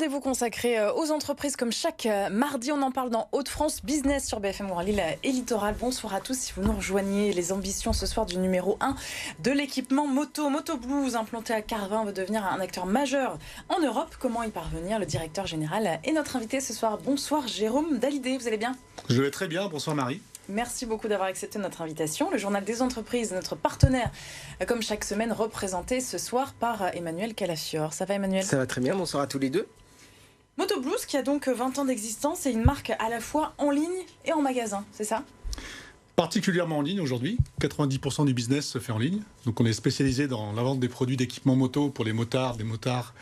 rendez-vous consacré aux entreprises comme chaque mardi. On en parle dans Hauts-de-France Business sur BFM Grand Lille et Littoral. Bonsoir à tous. Si vous nous rejoignez, les ambitions ce soir du numéro 1 de l'équipement moto. Moto Blues, implanté à Carvin, veut devenir un acteur majeur en Europe. Comment y parvenir? Le directeur général est notre invité ce soir. Bonsoir Jérôme Dalidé, vous allez bien? Je vais très bien. Bonsoir Marie. Merci beaucoup d'avoir accepté notre invitation. Le journal des entreprises, notre partenaire, comme chaque semaine, représenté ce soir par Emmanuel Calafiore. Ça va Emmanuel? Ça va très bien, bonsoir à tous les deux. Moto Blues qui a donc 20 ans d'existence et une marque à la fois en ligne et en magasin, c'est ça? Particulièrement en ligne aujourd'hui. 90% du business se fait en ligne. Donc on est spécialisé dans la vente des produits d'équipement moto pour les motards, des motards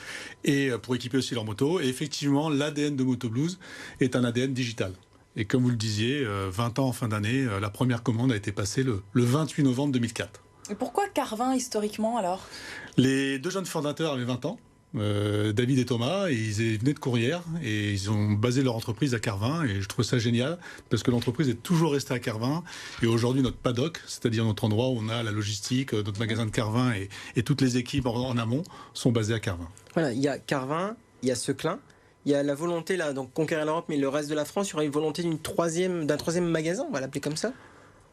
et pour équiper aussi leur moto. Et effectivement, l'ADN de Moto Blues est un ADN digital. Et comme vous le disiez, 20 ans en fin d'année, la première commande a été passée le 28 novembre 2004. Et pourquoi Carvin historiquement alors? Les deux jeunes fondateurs avaient 20 ans, David et Thomas, et ils venaient de Courrières et ils ont basé leur entreprise à Carvin. Et je trouve ça génial parce que l'entreprise est toujours restée à Carvin. Et aujourd'hui, notre paddock, c'est-à-dire notre endroit où on a la logistique, notre magasin de Carvin et toutes les équipes en amont sont basées à Carvin. Voilà, il y a Carvin, il y a Seclin. Il y a la volonté là, donc conquérir l'Europe, mais le reste de la France, il y aura une volonté d'un troisième magasin, on va l'appeler comme ça.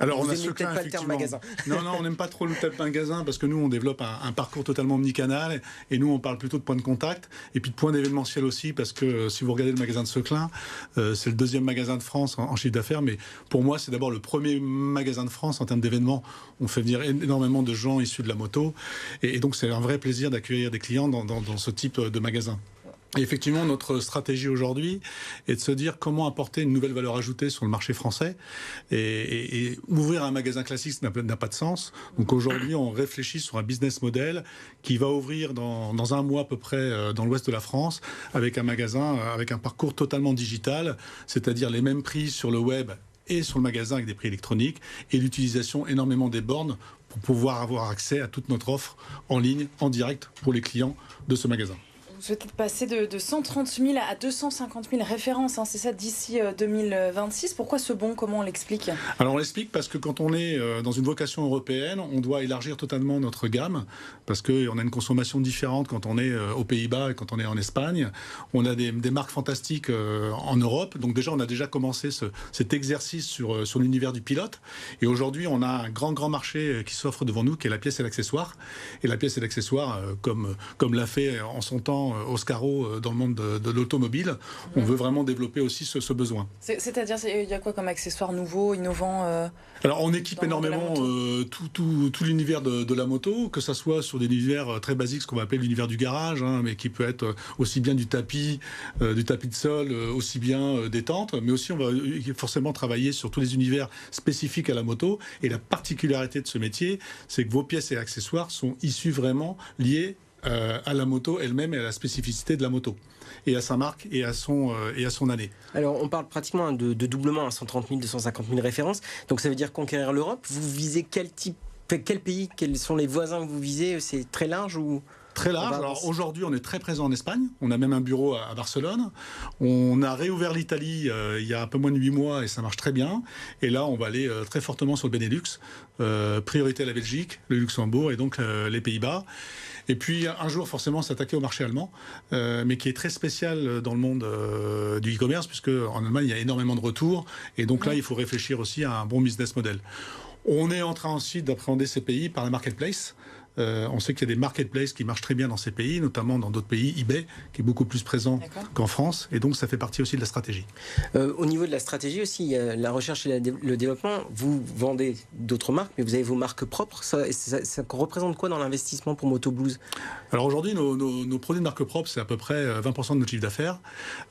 Alors vous on a n'aimez peut-être pas le terme magasin. Non, on n'aime pas trop le terme magasin parce que nous on développe un parcours totalement omnicanal et nous on parle plutôt de point de contact et puis de point d'événementiel aussi parce que si vous regardez le magasin de Seclin, c'est le deuxième magasin de France en chiffre d'affaires, mais pour moi c'est d'abord le premier magasin de France en termes d'événements. On fait venir énormément de gens issus de la moto et donc c'est un vrai plaisir d'accueillir des clients dans ce type de magasin. Et effectivement, notre stratégie aujourd'hui est de se dire comment apporter une nouvelle valeur ajoutée sur le marché français et ouvrir un magasin classique, ça n'a pas de sens. Donc aujourd'hui, on réfléchit sur un business model qui va ouvrir dans un mois à peu près dans l'ouest de la France avec un magasin, avec un parcours totalement digital, c'est-à-dire les mêmes prix sur le web et sur le magasin avec des prix électroniques et l'utilisation énormément des bornes pour pouvoir avoir accès à toute notre offre en ligne, en direct pour les clients de ce magasin. Vous souhaitez passer de 130 000 à 250 000 références, hein, c'est ça, d'ici 2026. Pourquoi ce bond? Comment on l'explique? Alors on l'explique parce que quand on est dans une vocation européenne, on doit élargir totalement notre gamme parce qu'on a une consommation différente quand on est aux Pays-Bas et quand on est en Espagne. On a des marques fantastiques en Europe. Donc déjà, on a déjà commencé cet exercice sur l'univers du pilote. Et aujourd'hui, on a un grand marché qui s'offre devant nous, qui est la pièce et l'accessoire. Et la pièce et l'accessoire, comme l'a fait en son temps Oscaro dans le monde de l'automobile, on veut vraiment développer aussi ce besoin. C'est-à-dire, il y a quoi comme accessoires nouveaux, innovants Alors on équipe énormément tout l'univers de la moto, que ça soit sur des univers très basiques, ce qu'on va appeler l'univers du garage, hein, mais qui peut être aussi bien du tapis de sol, aussi bien des tentes, mais aussi on va forcément travailler sur tous les univers spécifiques à la moto. Et la particularité de ce métier, c'est que vos pièces et accessoires sont issus vraiment liés à la moto elle-même et à la spécificité de la moto et à sa marque et à son année. Alors on parle pratiquement de doublement à 130 000, 250 000 références, donc ça veut dire conquérir l'Europe. Vous visez quel pays, quels sont les voisins que vous visez? C'est très large ou... Très large. Alors aujourd'hui, on est très présent en Espagne. On a même un bureau à Barcelone. On a réouvert l'Italie il y a un peu moins de 8 mois et ça marche très bien. Et là, on va aller très fortement sur le Benelux. Priorité à la Belgique, le Luxembourg et donc les Pays-Bas. Et puis un jour, forcément, s'attaquer au marché allemand, mais qui est très spécial dans le monde du e-commerce, puisque en Allemagne, il y a énormément de retours. Et donc là, il faut réfléchir aussi à un bon business model. On est en train ensuite d'appréhender ces pays par la marketplace. On sait qu'il y a des marketplaces qui marchent très bien dans ces pays, notamment dans d'autres pays, eBay, qui est beaucoup plus présent qu'en France, et donc ça fait partie aussi de la stratégie. Au niveau de la stratégie aussi, il y a la recherche et le développement. Vous vendez d'autres marques, mais vous avez vos marques propres. Ça représente quoi dans l'investissement pour Moto Blues? Alors aujourd'hui, nos produits de marque propre, c'est à peu près 20% de notre chiffre d'affaires.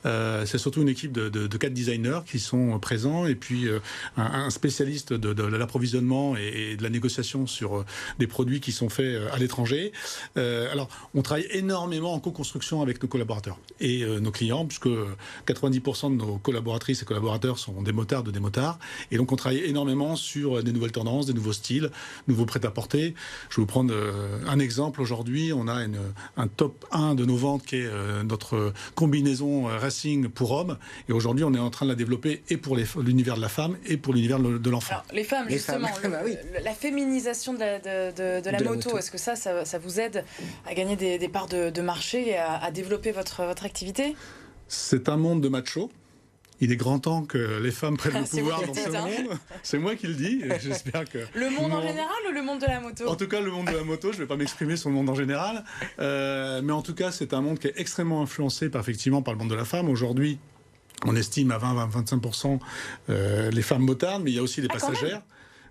C'est surtout une équipe de 4 designers qui sont présents, et puis un spécialiste de l'approvisionnement et de la négociation sur des produits qui sont faits à l'étranger. Alors, on travaille énormément en co-construction avec nos collaborateurs et nos clients, puisque 90% de nos collaboratrices et collaborateurs sont des motards, des motards. Et donc, on travaille énormément sur des nouvelles tendances, des nouveaux styles, nouveaux prêt-à-porter. Je vais vous prendre un exemple. Aujourd'hui, on a un top 1 de nos ventes qui est notre combinaison racing pour hommes. Et aujourd'hui, on est en train de la développer et pour l'univers de la femme et pour l'univers de l'enfant. Alors, les femmes, justement, oui. la féminisation de la moto. Est-ce que ça vous aide à gagner des parts de marché et à développer votre activité? C'est un monde de machos. Il est grand temps que les femmes prennent le pouvoir dans ce hein. monde. C'est moi qui le dis. Et j'espère que le monde en général ou le monde de la moto? En tout cas, le monde de la moto. Je ne vais pas m'exprimer sur le monde en général. Mais en tout cas, c'est un monde qui est extrêmement influencé effectivement par le monde de la femme. Aujourd'hui, on estime à 20-25% les femmes motardes, mais il y a aussi les passagères.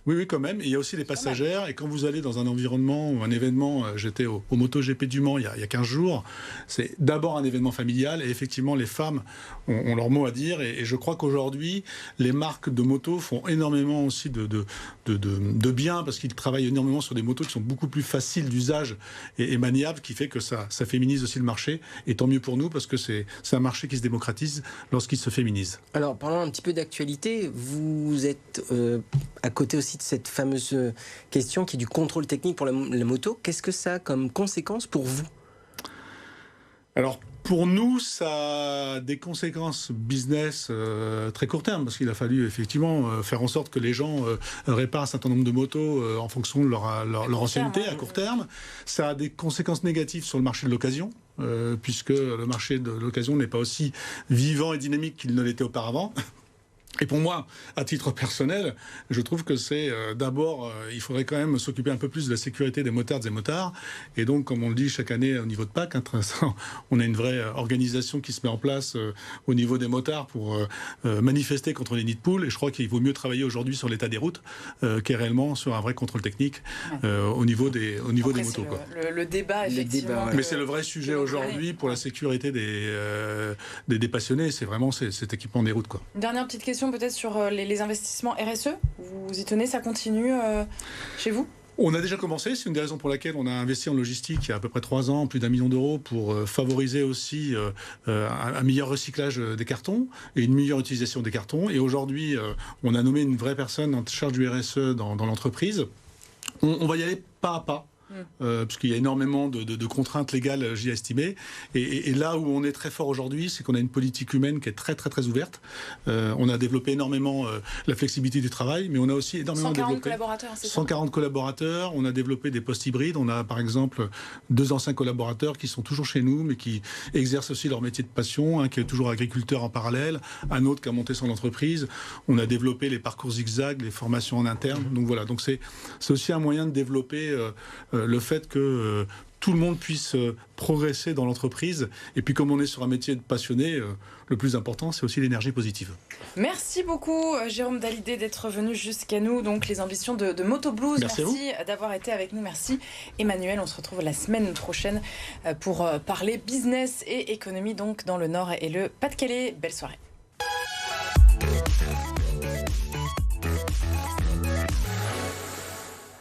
Oui, quand même. Et il y a aussi les passagères. Et quand vous allez dans un environnement ou un événement, j'étais au MotoGP du Mans il y a 15 jours, c'est d'abord un événement familial. Et effectivement, les femmes ont leur mot à dire. Et je crois qu'aujourd'hui, les marques de motos font énormément aussi de bien, parce qu'ils travaillent énormément sur des motos qui sont beaucoup plus faciles d'usage et maniables, qui fait que ça féminise aussi le marché. Et tant mieux pour nous, parce que c'est un marché qui se démocratise lorsqu'il se féminise. Alors, parlons un petit peu d'actualité. Vous êtes à côté aussi de cette fameuse question qui est du contrôle technique pour la moto. Qu'est-ce que ça a comme conséquence pour vous? Alors, pour nous, ça a des conséquences business très court terme, parce qu'il a fallu effectivement faire en sorte que les gens réparent un certain nombre de motos en fonction de leur ancienneté à court terme. Ça a des conséquences négatives sur le marché de l'occasion, puisque le marché de l'occasion n'est pas aussi vivant et dynamique qu'il ne l'était auparavant. Et pour moi, à titre personnel, je trouve que c'est d'abord, il faudrait quand même s'occuper un peu plus de la sécurité des motardes et motards. Et donc, comme on le dit chaque année au niveau de Pâques, on a une vraie organisation qui se met en place au niveau des motards pour manifester contre les nids de poules. Et je crois qu'il vaut mieux travailler aujourd'hui sur l'état des routes qu'est réellement sur un vrai contrôle technique au niveau des motos. Le débat, effectivement. Mais c'est le vrai sujet aujourd'hui pour la sécurité des passionnés. C'est vraiment cet équipement des routes, quoi. Une dernière petite question peut-être sur les investissements RSE. Vous y tenez, ça continue chez vous? On a déjà commencé, c'est une des raisons pour laquelle on a investi en logistique il y a à peu près 3 ans, plus d'1 million d'euros, pour favoriser aussi un meilleur recyclage des cartons et une meilleure utilisation des cartons. Et aujourd'hui, on a nommé une vraie personne en charge du RSE dans l'entreprise. On va y aller pas à pas. Parce qu'il y a énormément de contraintes légales, j'y ai estimé. Et là où on est très fort aujourd'hui, c'est qu'on a une politique humaine qui est très très très ouverte. On a développé énormément la flexibilité du travail, mais on a aussi énormément 140 collaborateurs, c'est ça? 140 collaborateurs. On a développé des postes hybrides. On a par exemple 2 anciens collaborateurs qui sont toujours chez nous, mais qui exercent aussi leur métier de passion. Un qui est toujours agriculteur en parallèle, un autre qui a monté son entreprise. On a développé les parcours zigzag, les formations en interne. Donc voilà. Donc c'est aussi un moyen de développer le fait que tout le monde puisse progresser dans l'entreprise. Et puis comme on est sur un métier de passionné, le plus important, c'est aussi l'énergie positive. Merci beaucoup, Jérôme Dalidé, d'être venu jusqu'à nous. Donc les ambitions de Moto Blues. Merci d'avoir été avec nous. Merci, Emmanuel. On se retrouve la semaine prochaine pour parler business et économie donc dans le Nord et le Pas-de-Calais. Belle soirée.